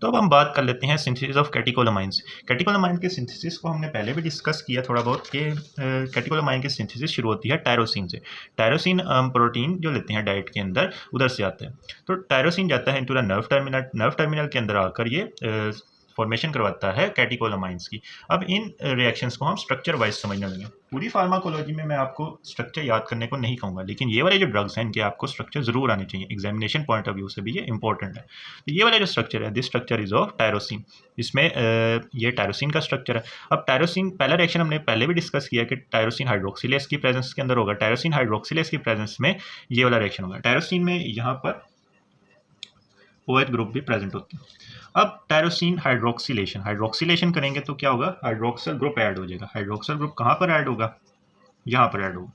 तो अब हम बात कर लेते हैं सिंथेसिस ऑफ कैटेकोलामाइंस। कैटेकोलामाइन के सिंथेसिस को हमने पहले भी डिस्कस किया थोड़ा बहुत कि कैटेकोलामाइन की सिंथेसिस शुरू होती है टायरोसिन से। टायरोसिन प्रोटीन जो लेते हैं डाइट के अंदर उधर से आता है। तो टायरोसिन जाता है इनटू द नर्व टर्मिनल के अंदर आकर ये फॉर्मेशन करवाता है कैटेकोलामाइंस की। अब इन रिएक्शंस को हम स्ट्रक्चर वाइज समझने लगे। पूरी फार्माकोलॉजी में मैं आपको स्ट्रक्चर याद करने को नहीं कहूँगा, लेकिन ये वाले जो ड्रग्स हैं इनके आपको स्ट्रक्चर जरूर आने चाहिए। एग्जामिनेशन पॉइंट ऑफ व्यू से भी ये इंपॉर्टेंट है। तो ये वाला जो स्ट्रक्चर है, this structure is of tyrosine. इसमें ये टायरोसिन का स्ट्रक्चर है। अब टायरोसिन पहला रिएक्शन हमने पहले भी डिस्कस किया कि टायरोसिन हाइड्रोक्सिलेज की प्रेजेंस के अंदर होगा। टायरोसिन हाइड्रोक्सिलेज की प्रेजेंस में ये वाला रिएक्शन होगा। टायरोसिन में यहाँ पर OH ग्रुप भी प्रेजेंट होते हैं। अब टायरोसिन हाइड्रोक्सिलेशन करेंगे तो क्या होगा, हाइड्रोक्सल ग्रुप ऐड हो जाएगा। हाइड्रोक्सल ग्रुप कहाँ पर ऐड होगा, यहाँ पर ऐड होगा।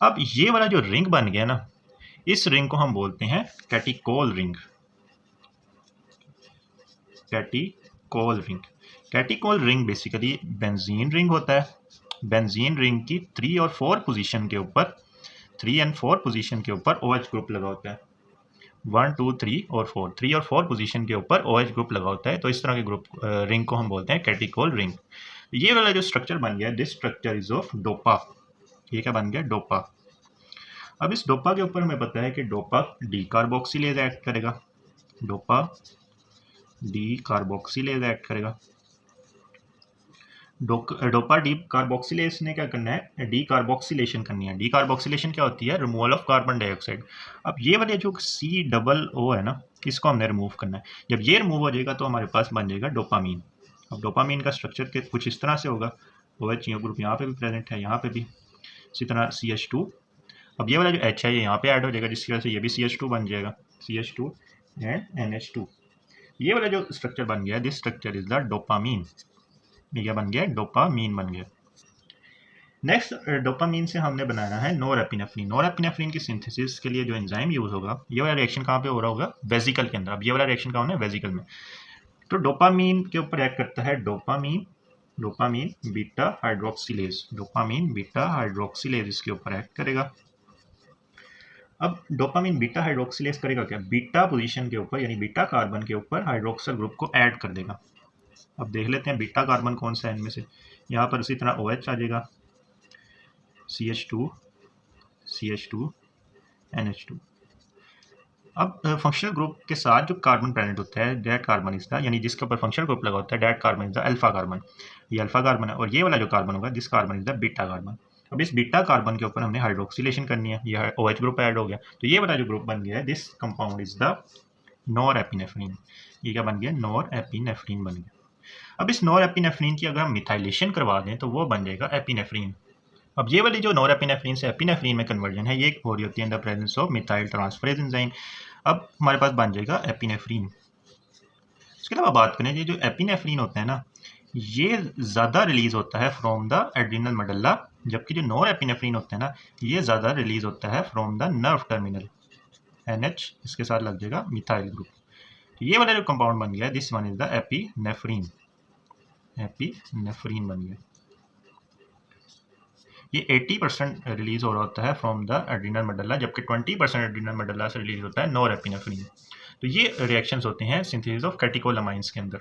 अब ये वाला जो रिंग बन गया ना, इस रिंग को हम बोलते हैं catechol ring. Catechol ring, catechol ring basically benzene ring होता है। बेंजीन रिंग की 3 और 4 पोजीशन के ऊपर 3 एंड 4 पोजीशन के ऊपर OH ग्रुप लगा होता है। 1 2 3 और 4 3 और 4 पोजीशन के ऊपर OH ग्रुप लगा होता है। तो इस तरह के ग्रुप रिंग को हम बोलते हैं कैटिकोल रिंग। ये वाला जो स्ट्रक्चर बन गया, this structure is of dopa. ये क्या बन गया, डोपा। अब इस डोपा के ऊपर हमें पता है कि डोपा डी कार्बोक्सिलेज एक्ट करेगा। डोपा डी कार्बोक्सिलेज एक्ट करेगा। डोपा डी कार्बोक्सिलेज ने क्या करना है, डी कार्बोक्सिलेशन करनी है। डी कार्बोक्सिलेशन क्या होती है, रिमूवल ऑफ कार्बन डाइऑक्साइड। अब ये वाले जो COO है ना, इसको हमने रिमूव करना है। जब ये रिमूव हो जाएगा तो हमारे पास बन जाएगा डोपामीन। अब डोपामीन का स्ट्रक्चर के कुछ इस तरह से होगा। OH ग्रुप यहाँ पे भी प्रेजेंट है, यहाँ पे भी इसी तरह CH2। अब ये वाला जो H है ये यहाँ पे ऐड हो जाएगा, जिसकी वजह से ये भी CH2 बन जाएगा, CH2 एंड NH2। ये वाला जो स्ट्रक्चर बन गया, this structure is the dopamine. ये बन गया, डोपामीन बन गया। नेक्स्ट डोपामीन से हमने बनाना है नोरेपिनेफ्रिन। नोरेपिनेफ्रिन की सिंथेसिस के लिए जो एंजाइम यूज होगा, ये वाला रिएक्शन कहाँ पे हो रहा होगा, वेसिकल के अंदर। अब ये वाला रिएक्शन कहाँ है, वेसिकल में। तो डोपामीन के ऊपर एक्ट करता है dopamine beta hydroxylase. Dopamine beta hydroxylase इसके ऊपर एक्ट करेगा। अब डोपामीन बीटा हाइड्रोक्सिलेज करेगा क्या, बीटा पोजीशन के ऊपर यानी बीटा कार्बन के ऊपर हाइड्रोक्सल ग्रुप को ऐड कर देगा। अब देख लेते हैं बीटा कार्बन कौन सा है इनमें से। यहाँ पर उसी तरह OH आ जाएगा, CH2 NH2। अब फंक्शनल ग्रुप के साथ जो कार्बन प्रेजेंट होता है, दैट कार्बन इज द, यानी जिसके ऊपर फंक्शनल ग्रुप लगा होता है, that carbon is the alpha carbon. ये अल्फा कार्बन है। और ये वाला जो कार्बन होगा, this carbon is the beta carbon. अब इस बीटा कार्बन के ऊपर हमने हाइड्रोक्सिलेशन करनी है, ये OH ग्रुप ऐड हो गया। तो ये वाला जो ग्रुप बन गया है, this compound is the norepinephrine. ये क्या बन गया, नोरेपिनेफ्रिन बन गया। अब इस नोरेपिनेफ्रिन की अगर हम मिथाइलेशन करवा दें तो वो बन जाएगा एपिनेफ्रिन। अब ये वाली जो नोरेपिनेफ्रिन से एपिनेफ्रिन में कन्वर्जन है, ये हो रही होती है in the presence of methyl transferase enzyme. अब हमारे पास बन जाएगा एपिनेफ्रिन। इसके अलावा बात करें, ये जो एपिनेफ्रिन होता है ना, ये ज़्यादा रिलीज होता है फ्रॉम द एड्रिनल मेडुल्ला, जबकि जो नोरेपिनेफ्रिन होता है ना, ये ज़्यादा रिलीज होता है from the nerve terminal. NH इसके साथ लग जाएगा मिथाइल ग्रुप। तो ये वाला जो कंपाउंड बन गया है, this one is the epinephrine. Epinephrine बन गया। ये 80% रिलीज हो रहा होता है फ्रॉम द एड्रिनल मेडुल्ला, जबकि 20% एड्रिनल मेडुल्ला से रिलीज होता है नोरेपिनेफ्रिन। तो ये रिएक्शंस होते हैं सिंथेसिस ऑफ कैटेकोलामाइंस के अंदर।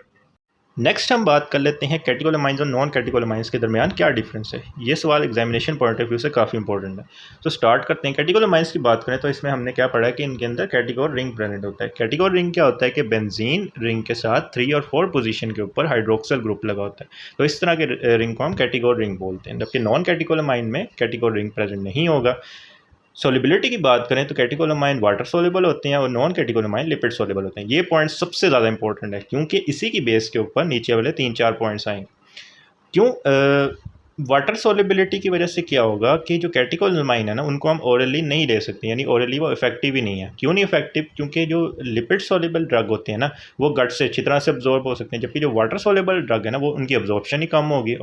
नेक्स्ट हम बात कर लेते हैं कैटेकोलामाइंस और नॉन कैटेकोलामाइंस के दरमियान क्या डिफरेंस है। ये सवाल एग्जामिनेशन पॉइंट ऑफ व्यू से काफ़ी इंपॉर्टेंट है। तो स्टार्ट करते हैं। कैटेकोलामाइंस की बात करें तो इसमें हमने क्या पढ़ा कि इनके अंदर कैटेकोल रिंग प्रेजेंट होता है। कैटेकोल रिंग क्या होता है कि बेंजीन रिंग के साथ 3 और 4 पोजीशन के ऊपर हाइड्रोक्सल ग्रुप लगा होता है। तो इस तरह के रिंग को हम कैटेकोल रिंग बोलते हैं, जबकि नॉन कैटेकोलामाइन में कैटेकोल रिंग प्रेजेंट नहीं होगा। सॉल्युबिलिटी की बात करें तो कैटेकोलामाइन वाटर सोल्यूबल होते हैं और नॉन कैटेकोलामाइन लिपिड सोल्यूबल होते हैं। ये पॉइंट सबसे ज़्यादा इंपॉर्टेंट है, क्योंकि इसी की बेस के ऊपर नीचे वाले 3-4 पॉइंट्स आएंगे। क्यों, वाटर सोल्युबिलिटी की वजह से क्या होगा कि जो कैटेकोलामाइन है ना, उनको हम ओरली नहीं ले सकते, यानी ओरली वो इफेक्टिव ही नहीं है। क्यों नहीं इफेक्टिव, क्योंकि जो लिपिड सोल्युबल ड्रग होते हैं ना, वो गट से अच्छी तरह से अब्जॉर्ब हो सकते हैं, जबकि जो वाटर सोल्युबल ड्रग है ना, वो उनकी अब्जॉर्प्शन ही कम होगी,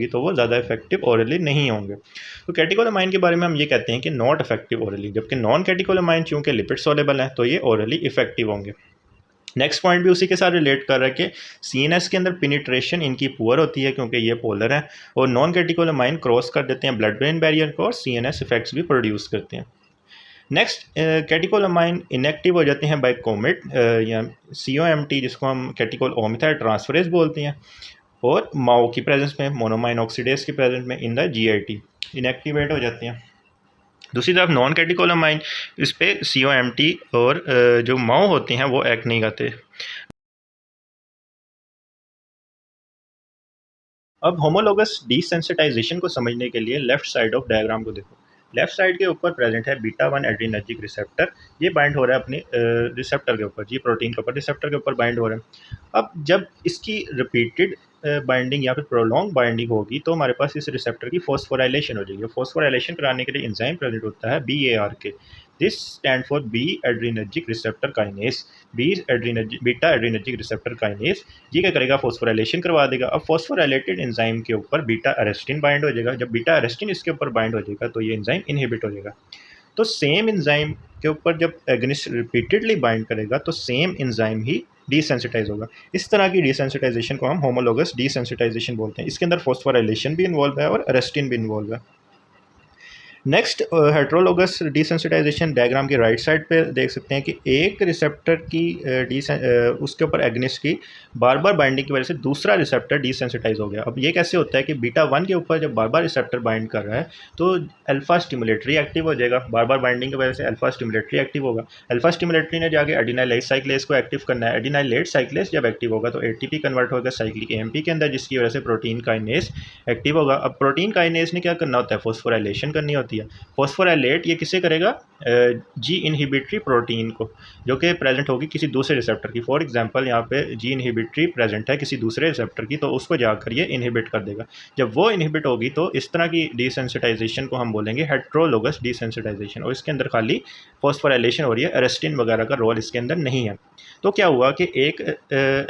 तो वो ज़्यादा इफेक्टिव ओरली नहीं होंगे। तो कैटेकोलामाइन के बारे में हम ये कहते हैं कि नॉट इफेक्टिव ओरली, जबकि नॉन कैटेकोलामाइन चूँकि लिपिड सोल्युबल है तो ये ओरली इफेक्टिव होंगे। नेक्स्ट पॉइंट भी उसी के साथ रिलेट कर रहा है कि CNS के अंदर पेनिट्रेशन इनकी पुअर होती है, क्योंकि ये पोलर है, और नॉन कैटेकोलामाइन क्रॉस कर देते हैं ब्लड ब्रेन बैरियर को और CNS इफेक्ट्स भी प्रोड्यूस करते हैं। नेक्स्ट कैटिकोलामाइन इनएक्टिव हो जाते हैं बाय कोमेट या COMT, जिसको हम कैटिकोल ओमिथाइल ट्रांसफरेज बोलते हैं, और माओ की प्रेजेंस में, मोनोमाइन ऑक्सीडेज की प्रेजेंस में इन द GIT इनएक्टिवेट हो जाते हैं। दूसरी तरफ नॉन कैटिकोलामाइन, इस पे COMT और जो माओ होते हैं वो एक्ट नहीं करते। अब होमोलोगस डिसेंसिटाइजेशन को समझने के लिए लेफ्ट साइड ऑफ डायग्राम को देखो। लेफ्ट साइड के ऊपर प्रेजेंट है बीटा 1 एड्रीनर्जिक रिसेप्टर। ये बाइंड हो रहा है अपने रिसेप्टर के ऊपर, जी प्रोटीन के ऊपर, रिसेप्टर के ऊपर बाइंड हो रहा है। अब जब इसकी रिपीटेड बाइंडिंग या फिर प्रोलॉन्ग बाइंडिंग होगी तो हमारे पास इस रिसेप्टर की फॉस्फोराइलेशन हो जाएगी। फॉस्फोराइलेशन कराने के लिए एंजाइम प्रेजेंट होता है BARK। This stand for B adrenergic receptor kinase. Beta adrenergic receptor kinase ये क्या करेगा, फॉस्फोराइलेशन करवा देगा। अब फॉस्फोराइलेटेड एंजाइम के ऊपर बीटा अरेस्टिन बाइंड हो जाएगा। जब बीटा अरेस्टिन इसके ऊपर बाइंड हो जाएगा तो ये एंजाइम इनहिबिट हो जाएगा। तो सेम एंजाइम के ऊपर जब एगनिस्ट रिपीटेडली बाइंड करेगा तो सेम एंजाइम ही डिसेंसिटाइज होगा। इस तरह की डिसेंसिटाइजेशन को हम होमोलोगस डिसेंसिटाइजेशन बोलते हैं। इसके अंदर फॉस्फोराइलेशन भी इन्वॉल्व है और अरेस्टिन भी इन्वॉल्व है। नेक्स्ट हेट्रोलोगस डिसेंसिटाइजेशन, डायग्राम के राइट साइड पे देख सकते हैं कि एक रिसेप्टर की उसके ऊपर एगनिस्ट की बार बार बाइंडिंग की वजह से दूसरा रिसेप्टर डिसेंसिटाइज हो गया। अब ये कैसे होता है कि बीटा 1 के ऊपर जब बार बार रिसेप्टर बाइंड कर रहा है तो अल्फा स्टिमुलेटरी एक्टिव हो जाएगा। बार बार बाइंडिंग की वजह से अल्फा स्टिमुलेटरी एक्टिव होगा। अल्फा स्टिमुलेटरी ने जाके एडिनाइलेट साइक्लेस को एक्टिव करना है। एडिनाइलेट साइक्लेस जब एक्टिव होगा तो ATP कन्वर्ट होगा साइक्लिक AMP के अंदर, जिसकी वजह से प्रोटीन काइनेस एक्टिव होगा। अब प्रोटीन काइनेस ने क्या करना होता है, फॉस्फोराइलेशन करनी होती है। फॉस्फोराइलेट ये किसे करेगा, जी इनहिबिटरी प्रोटीन को, जो कि प्रेजेंट होगी किसी दूसरे रिसेप्टर की। फॉर एग्जांपल यहाँ पे जी इनहिबिटरी प्रेजेंट है किसी दूसरे रिसेप्टर की, तो उसको जाकर ये इनहिबिट कर देगा। जब वो इनहिबिट होगी तो इस तरह की डिसेंसिटाइजेशन को हम बोलेंगे हेट्रोलोगस डिसेंसिटाइजेशन, और इसके अंदर खाली फॉस्फोराइलेशन हो रही है, अरेस्टिन वगैरह का रोल इसके अंदर नहीं है। तो क्या हुआ कि एक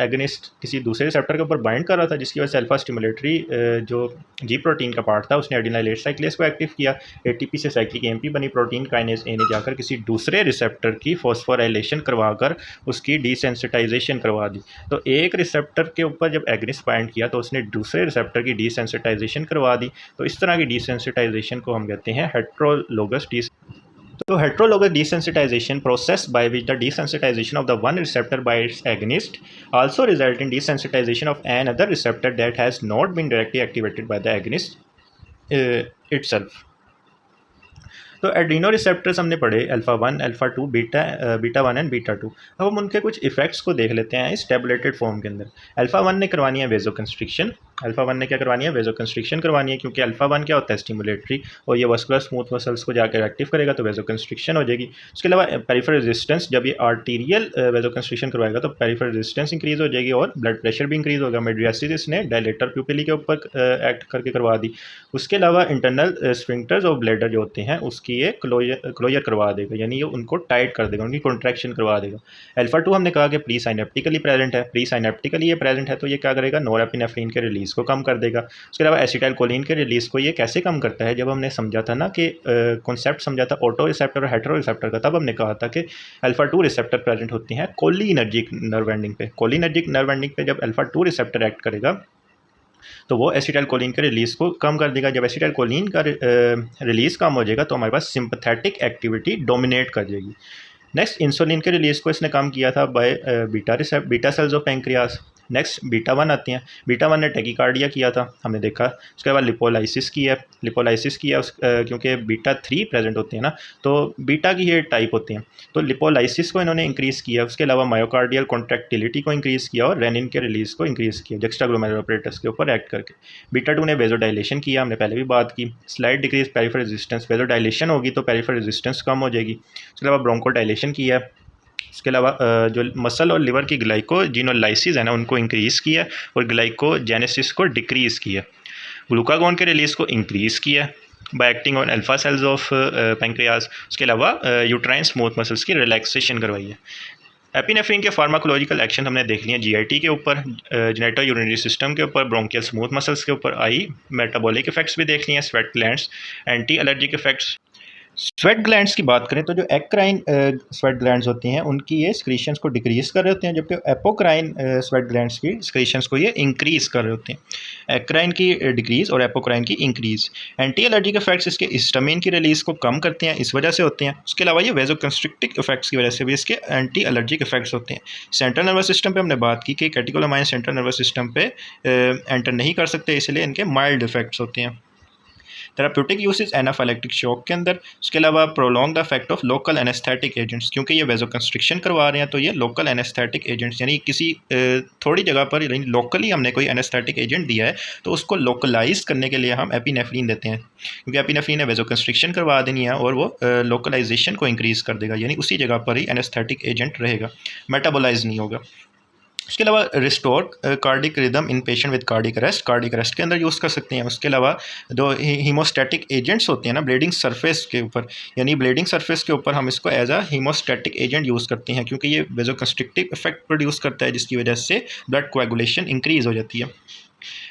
एगनिस्ट किसी दूसरे रिसेप्टर के ऊपर बाइंड कर रहा था, जिसकी वजह से अल्फा स्टिमुलेटरी जो जी प्रोटीन का पार्ट था उसने एडिनाइलेट साइक्लेस को एक्टिव किया। ATP से साइक्लिक AMP बनी, प्रोटीन काइनेस ए ने जाकर किसी दूसरे रिसेप्टर की फॉस्फोराइलेशन करवाकर उसकी डिसेंसिटाइजेशन करवा दी। तो एक रिसेप्टर के ऊपर जब एगनिस्ट बाइंड किया तो उसने दूसरे रिसेप्टर की डिसेंसिटाइजेशन करवा दी। तो इस तरह की डिसेंसिटाइजेशन को हम कहते हैं हेट्रोलोगस तो heterologous desensitization process by which the desensitization of the one receptor by its agonist also result in desensitization of another receptor that has not been directly activated by the agonist itself। तो Adreno receptors हमने पढ़े alpha 1, alpha 2, beta 1 and beta 2। अब हम उनके कुछ effects को देख लेते हैं इस टेबलेटेड फॉर्म के अंदर। अल्फा 1 ने करवानी है वेजोकंस्ट्रिक्शन। अल्फा 1 ने क्या करवानी है, वेजोकंस्ट्रिक्शन करवानी है, क्योंकि अल्फा 1 क्या होता है, स्टिमुलेटरी, और ये वस्कुलर स्मूथ मसल्स को जाकर एक्टिव करेगा तो वेजोकंस्ट्रिक्शन हो जाएगी। उसके अलावा पेरिफेरल रेजिस्टेंस, जब ये आर्टीरियल वेजोकंस्ट्रिक्शन करवाएगा तो पेरिफेरल रेजिस्टेंस इंक्रीज हो जाएगी और ब्लड प्रेशर भी इंक्रीज होगा। मेड्रियासिस ने डायलेटर प्यूपिली के ऊपर एक्ट करके करवा दी। उसके अलावा इंटरनल स्फिंक्टर्स और ब्लैडर जो होते हैं उसकी ये क्लोजर करवा देगा, यानी ये उनको टाइट कर देगा, उनकी कॉन्ट्रैक्शन करवा देगा। अल्फा 2 हमने कहा कि प्री साइनेप्टिकली प्रेजेंट है। प्री साइनेप्टिकली ये प्रेजेंट है तो ये क्या करेगा, नोरेपिनेफ्रिन के रिलीज़ को कम कर देगा। उसके अलावा एसिटाइलकोलिन के रिलीज़ को ये कैसे कम करता है, जब हमने समझा था ना कि कॉन्सेप्ट समझा था ऑटो रिसेप्टर और हेटेरो रिसेप्टर का, तब हमने कहा था कि अल्फा 2 रिसेप्टर प्रेजेंट होती हैं कोलिनर्जिक नर्व एंडिंग पे। कोलिनर्जिक नर्व एंडिंग पे जब अल्फा 2 रिसेप्टर एक्ट करेगा तो वो एसिटाइलकोलिन के रिलीज़ को कम कर देगा। जब एसिटाइलकोलिन का रिलीज़ कम हो जाएगा तो हमारे पास सिंपथेटिक एक्टिविटी डोमिनेट कर जाएगी। नेक्स्ट, इंसुलिन के रिलीज़ को इसने कम किया था by beta cells of pancreas. Next beta 1 आती हैं। बीटा 1 ने टैकीकार्डिया किया था, हमने देखा। उसके बाद लिपोलाइसिस किया, क्योंकि बीटा 3 प्रेजेंट होते हैं ना, तो बीटा की ये टाइप होते हैं, तो लिपोलाइसिस को इन्होंने इंक्रीज़ किया। उसके अलावा मायोकार्डियल कॉन्ट्रैक्टिलिटी को इंक्रीज़ किया और रेनिन के रिलीज़ को इंक्रीज़ किया जुक्स्टाग्लोमेरुलर apparatus के ऊपर एक्ट करके। बीटा 2 ने वेजोडाइलेशन किया, हमने पहले भी बात की। Slide decrease peripheral resistance, vasodilation होगी तो पेरिफेरल रेजिस्टेंस कम हो जाएगी। उसके अलावा ब्रोंकोडाइलेशन किया। इसके अलावा जो मसल और लिवर की ग्लाइकोजिनोलाइसिस है ना, उनको इंक्रीज़ किया और ग्लाइकोजेनेसिस को डिक्रीज़ किया। ग्लूकागॉन के रिलीज़ को इंक्रीज़ किया bye acting on alpha cells of pancreas. उसके अलावा यूट्राइन स्मूथ मसल्स की रिलैक्सेशन करवाई है। एपिनेफ्रिन के फार्माकोलॉजिकल एक्शन हमने देख लिए, GIT के ऊपर, जेनेटो यूरिनरी सिस्टम के ऊपर, ब्रोंकियल स्मूथ मसल्स के ऊपर, आई मेटाबॉलिक इफेक्ट्स भी देख लिए, sweat glands, anti allergic effects. Sweat glands की बात करें तो जो एक्राइन स्वेट ग्लैंड्स होती हैं उनकी ये स्क्रीशंस को डिक्रीज़ कर रहे होते हैं, जबकि एपोक्राइन स्वेट ग्लैंड्स की स्क्रीशंस को ये इंक्रीज़ कर रहे होते हैं। एक्राइन की डिक्रीज़ और एपोक्राइन की इंक्रीज़। एंटी एलर्जिक इफेक्ट्स इसके हिस्टामिन की रिलीज़ को कम करते हैं, इस वजह से होते हैं। उसके अलावा ये वेजोकंस्ट्रिक्टिव इफेक्ट्स की वजह से भी इसके एंटी एलर्जिक इफेक्ट्स होते हैं। सेंट्रल नर्वस सिस्टम पर हमने बात की कि कैटेकोलामाइन सेंट्रल नर्वस सिस्टम पे एंटर नहीं कर सकते, इसलिए इनके माइल्ड इफेक्ट्स होते हैं। थेराप्यूटिक यूसेज एनाफाइलेक्टिक शॉक के अंदर। उसके अलावा prolong the effect of local anaesthetic agents, क्योंकि ये वेजोकंस्ट्रिक्शन करवा रहे हैं तो ये लोकल एनेस्थेटिक एजेंट्स यानी किसी थोड़ी जगह पर यानी लोकली हमने कोई एनेस्थेटिक एजेंट दिया है तो उसको लोकलाइज करने के लिए हम एपिनेफ्रीन देते हैं, क्योंकि एपिनेफ्रीन ने वेजोकंस्ट्रिक्शन करवा देनी है और वो लोकलाइजेशन को इंक्रीज़ कर देगा, यानी उसी जगह पर ही एनेस्थेटिक एजेंट रहेगा, मेटाबोलाइज नहीं होगा। उसके अलावा restore cardiac rhythm in patient with cardiac arrest के अंदर यूज़ कर सकते हैं। उसके अलावा जो हीमोस्टैटिक एजेंट्स होते हैं ना ब्लीडिंग सरफेस के ऊपर, यानी ब्लीडिंग सरफेस के ऊपर हम इसको as a haemostatic agent use करते हैं, क्योंकि ये वेजोकंस्ट्रिक्टिव इफेक्ट प्रोड्यूस करता है जिसकी वजह से ब्लड कोएगुलेशन इंक्रीज़ हो जाती है।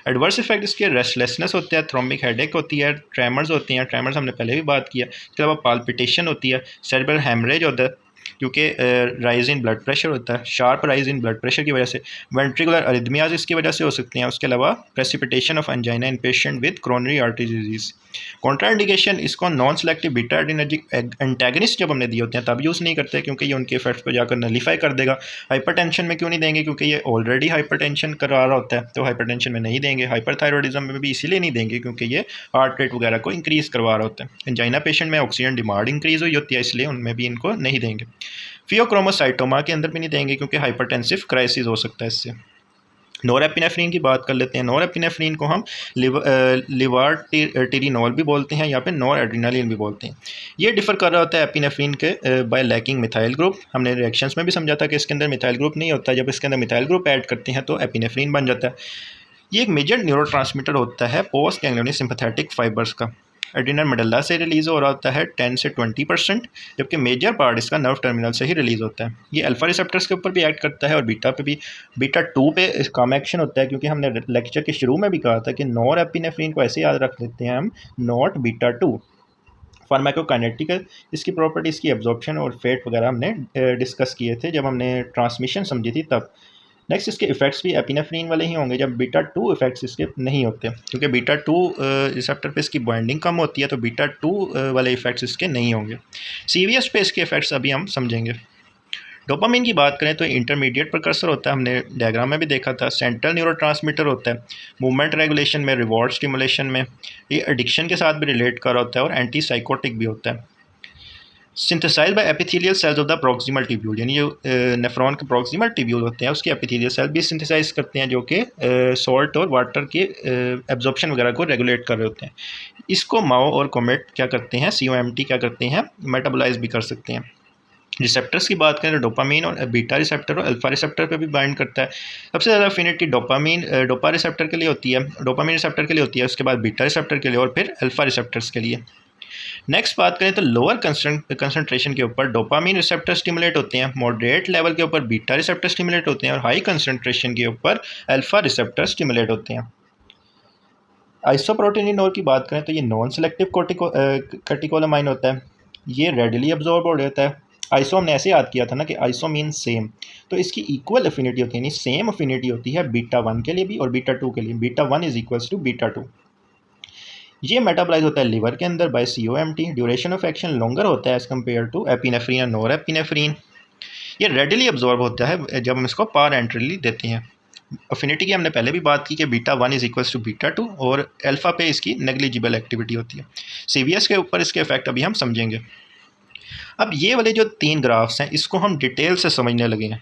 एडवर्स इफेक्ट इसके रेस्टलेसनेस होता है, थ्रोम्बिक हेडेक होती है, ट्रेमर्स होती हैं, ट्रेमर्स हमने पहले भी बात किया। इसके अलावा पाल्पिटेशन होती है, सेरेब्रल हेमरेज होता है क्योंकि राइज इन ब्लड प्रेशर होता है, sharp rise in blood pressure की वजह से। वेंट्रिकुलर अरिथमियाज इसकी वजह से हो सकती हैं। उसके अलावा precipitation of angina in patient with coronary artery disease. Contraindication इसको non selective beta adrenergic antagonist जब हमने दिए होते हैं तब यूज़ नहीं करते, क्योंकि ये उनके इफेक्ट्स को जाकर नलीफाई कर देगा। हाइपरटेंशन में क्यों नहीं देंगे, क्योंकि ये ऑलरेडी हाइपरटेंशन करा रहा होता है, तो हाइपरटेंशन में नहीं देंगे। हाइपरथायरॉयडिज्म में भी इसीलिए नहीं देंगे क्योंकि ये हार्ट रेट वगैरह को इंक्रीज़ करवा रहा होता है। एंजाइना पेशेंट में ऑक्सीजन डिमांड इंक्रीज़ हुई होती है, इसलिए उनमें भी इनको नहीं देंगे। फियोक्रोमोसाइटोमा के अंदर भी नहीं देंगे क्योंकि हाइपरटेंसिव क्राइसिस हो सकता है इससे। नोरेपिनेफ्रीन की बात कर लेते हैं। नोरेपिनेफ्रीन को हम लिवार्टिरिनोल भी बोलते हैं, या फिर नोर एड्रेनालिन भी बोलते हैं। ये डिफर कर रहा होता है एपिनेफ्रीन के बाय लैकिंग मिथाइल ग्रुप। हमने रिएक्शंस में भी समझा था कि इसके अंदर मिथाइल ग्रुप नहीं होता, जब इसके अंदर मिथाइल ग्रुप ऐड करते हैं तो एपिनेफ्रीन बन जाता है। ये एक मेजर न्यूरोट्रांसमीटर होता है पोस्ट गैंग्लियोनिक सिंपैथेटिक फाइबर्स का। एड्रेनल मेडल्ला से रिलीज़ हो रहा होता है 10 से 20%, जबकि मेजर पार्ट इसका नर्व टर्मिनल से ही रिलीज़ होता है। ये अल्फा रिसेप्टर्स के ऊपर भी एक्ट करता है और बीटा पे भी। बीटा 2 पे कम एक्शन होता है, क्योंकि हमने लेक्चर के शुरू में भी कहा था कि नॉर एपिनेफ्रीन को ऐसे याद रख लेते हैं हम, नॉट बीटा 2। फार्माकोकाइनेटिकल इसकी प्रॉपर्टीज़ की एब्जॉर्प्शन और फेट वगैरह हमने डिस्कस किए थे जब हमने ट्रांसमिशन समझी थी तब। नेक्स्ट इसके इफेक्ट्स भी एपिनेफ्रीन वाले ही होंगे, जब बीटा 2 इफेक्ट्स इसके नहीं होते, क्योंकि बीटा 2 रिसेप्टर पे इसकी बाइंडिंग कम होती है, तो बीटा 2 वाले इफेक्ट्स इसके नहीं होंगे। सीवीएस पे इसके इफेक्ट्स अभी हम समझेंगे। डोपामिन की बात करें तो इंटरमीडिएट प्रिकर्सर होता है, हमने डायग्राम में भी देखा था। सेंट्रल न्यूरोट्रांसमीटर होता है, मूवमेंट रेगुलेशन में, रिवॉर्ड स्टिमुलेशन में, ये एडिक्शन के साथ भी रिलेट कर होता है और एंटी साइकोटिक भी होता है। Synthesise by epithelial cells of the proximal tubule, यानी जो नेफ्रॉन के प्रोक्सिमल ट्यूब्यूल होते हैं उसके एपिथेलियल सेल भी सिंथेसाइज करते हैं, जो कि सॉल्ट और वाटर के एब्जॉर्प्शन वगैरह को रेगुलेट कर रहे होते हैं। इसको माओ और कोमेट क्या करते हैं, COMT क्या करते हैं, मेटाबोलाइज भी कर सकते हैं। रिसेप्टर्स की बात करें तो डोपामीन और बीटा रिसेप्टर और अल्फा रिसेप्टर पे भी बाइंड करता है। सबसे ज़्यादा अफिनिटी डोपामीन डोपा रिसेप्टर के लिए होती है, डोपामीन रिसेप्टर के लिए होती है, उसके बाद बीटा रिसेप्टर के लिए और फिर अल्फा रिसेप्टर्स के लिए। नेक्स्ट बात करें तो लोअर कंसंट्रेशन के ऊपर डोपामीन रिसेप्टर स्टिमुलेट होते हैं, मॉडरेट लेवल के ऊपर बीटा रिसेप्टर स्टिमुलेट होते हैं और हाई कंसंट्रेशन के ऊपर अल्फा रिसेप्टर स्टिमुलेट होते हैं। आइसोप्रोटीनिनोल की बात करें तो ये नॉन सेलेक्टिव कैटेकोलामाइन होता है, ये रेडिली अब्जॉर्ब हो जाता है। आइसो हमने ऐसे याद किया था ना कि आइसो मीन सेम, तो इसकी इक्वल अफिनिटी होती है, यानी सेम अफिनिटी होती है बीटा 1 के लिए भी और बीटा 2 के लिए। Beta 1 is equals to beta 2। ये मेटाबोलाइज होता है लिवर के अंदर by COMT। Duration of action longer होता है एज कम्पेयर टू एपिनेफ्रीन और नोरेपिनेफ्रीन। ये रेडिली अब्जॉर्ब होता है जब हम इसको पार एंट्रली देते हैं। अफिनिटी की हमने पहले भी बात की कि beta 1 is equals to beta 2 और अल्फा पे इसकी नेग्लिजिबल एक्टिविटी होती है। CVS के ऊपर इसके इफेक्ट अभी हम समझेंगे। अब ये वाले जो 3 ग्राफ्स हैं इसको हम डिटेल से समझने लगे हैं।